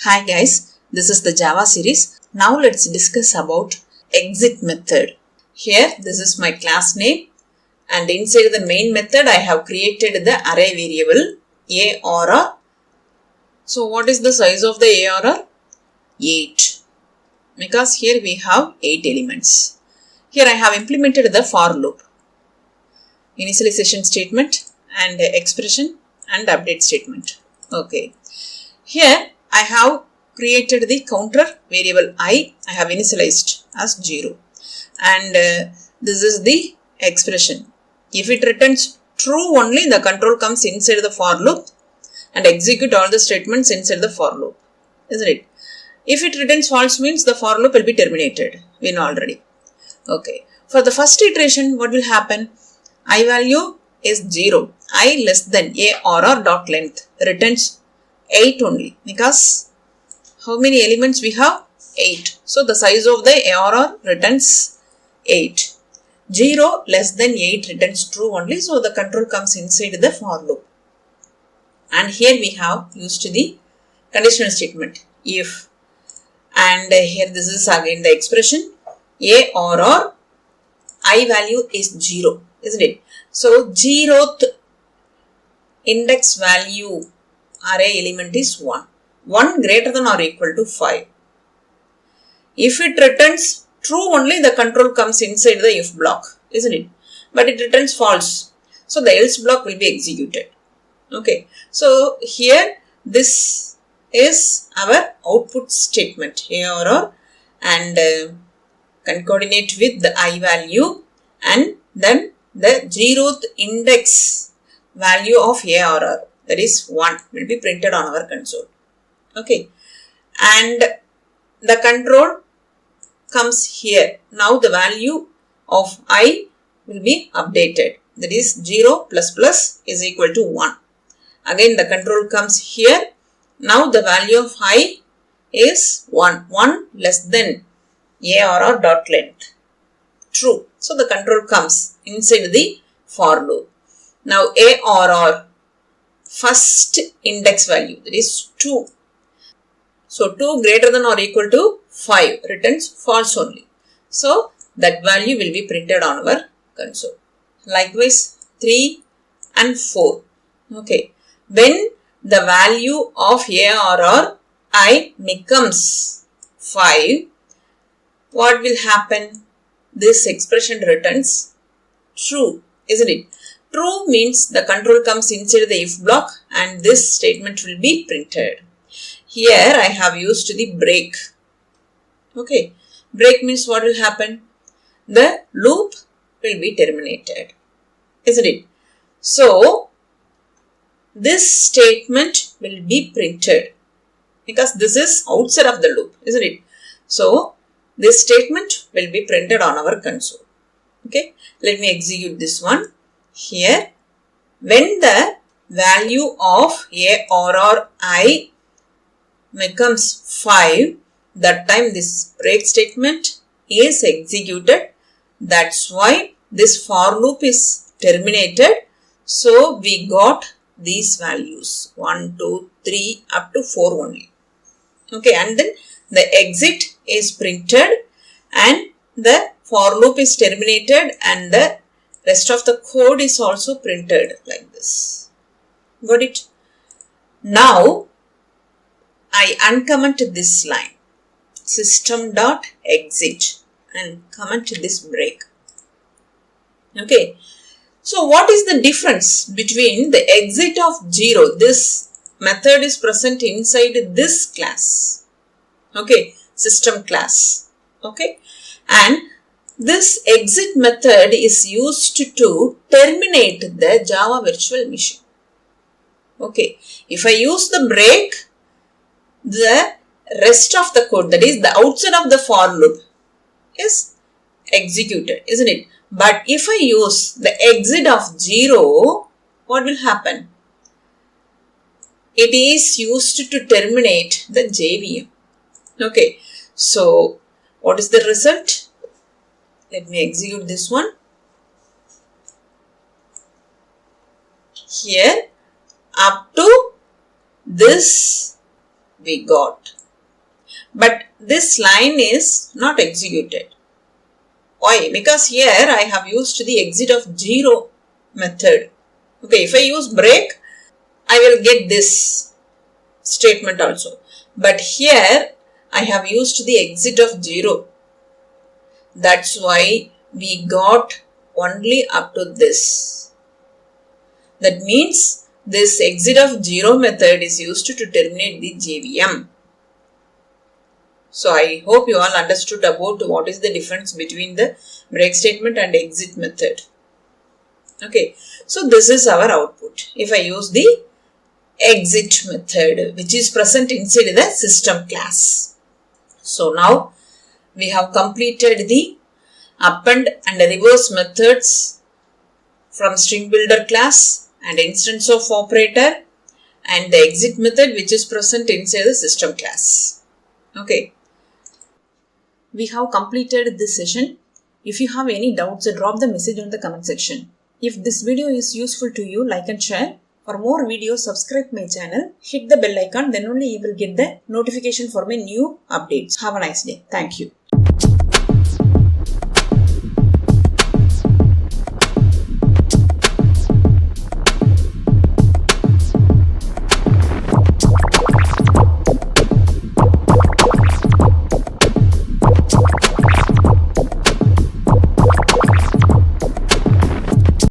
Hi guys, this is the Java series. Now let's discuss about exit method. Here this is my class name and inside the main method I have created the array variable ARR. So what is the size of the ARR? 8, because here we have 8 elements. Here I have implemented the for loop, initialization statement and expression and update statement. Okay. Here I have created the counter variable I have initialized as 0 and this is the expression. If it returns true only, the control comes inside the for loop and execute all the statements inside the for loop, isn't it? If it returns false means the for loop will be terminated. We know already. Okay. For the first iteration, what will happen? I value is 0. I less than ARR dot length returns 8 only, because how many elements we have? 8. So the size of the ARR returns 8. 0 less than 8 returns true only, so the control comes inside the for loop. And here we have used the conditional statement if, and here this is again the expression ARR I value is 0, isn't it? So 0th index value array element is 1. 1 greater than or equal to 5. If it returns true only, the control comes inside the if block, isn't it? But it returns false, so the else block will be executed. Okay, so here this is our output statement ARR and concatenate with the I value and then the 0th index value of ARR, that is 1, will be printed on our console. Okay, and the control comes here. Now the value of I will be updated, that is 0 plus plus is equal to 1. Again the control comes here. Now the value of I is 1. 1 less than ARR dot length, true. So the control comes inside the for loop. Now ARR first index value, that is 2. So 2 greater than or equal to 5 returns false only. So that value will be printed on our console. Likewise 3 and 4. Okay. When the value of ARR I becomes 5, what will happen? This expression returns true, isn't it? True means the control comes inside the if block and this statement will be printed. Here I have used the break. Okay, break means what will happen? The loop will be terminated, isn't it? So this statement will be printed because this is outside of the loop, isn't it? So this statement will be printed on our console. Okay, let me execute this one. Here, when the value of ARR I becomes 5, that time this break statement is executed. That's why this for loop is terminated. So we got these values 1, 2, 3 up to 4 only. Okay, and then the exit is printed and the for loop is terminated and the rest of the code is also printed like this. Got it? Now I uncomment this line system.exit and comment this break. Okay. So what is the difference between the exit of 0? This method is present inside this class. Okay, system class. Okay, and this exit method is used to terminate the Java virtual machine. Okay, if I use the break, the rest of the code, that is the outside of the for loop, is executed, isn't it? But if I use the exit of 0, what will happen? It is used to terminate the JVM. Okay, so what is the result? Let me execute this one. Here, up to this we got. But this line is not executed. Why? Because here I have used the exit of 0 method. Okay, if I use break, I will get this statement also. But here I have used the exit of 0. That's why we got only up to this. That means this exit of 0 method is used to terminate the JVM. So I hope you all understood about what is the difference between the break statement and exit method. Okay, so this is our output. If I use the exit method, which is present inside the system class. So now we have completed the append and reverse methods from string builder class and instance of operator and the exit method which is present inside the system class. Okay. We have completed this session. If you have any doubts, drop the message on the comment section. If this video is useful to you, like and share. For more videos, subscribe my channel. Hit the bell icon, then only you will get the notification for my new updates. Have a nice day. Thank you.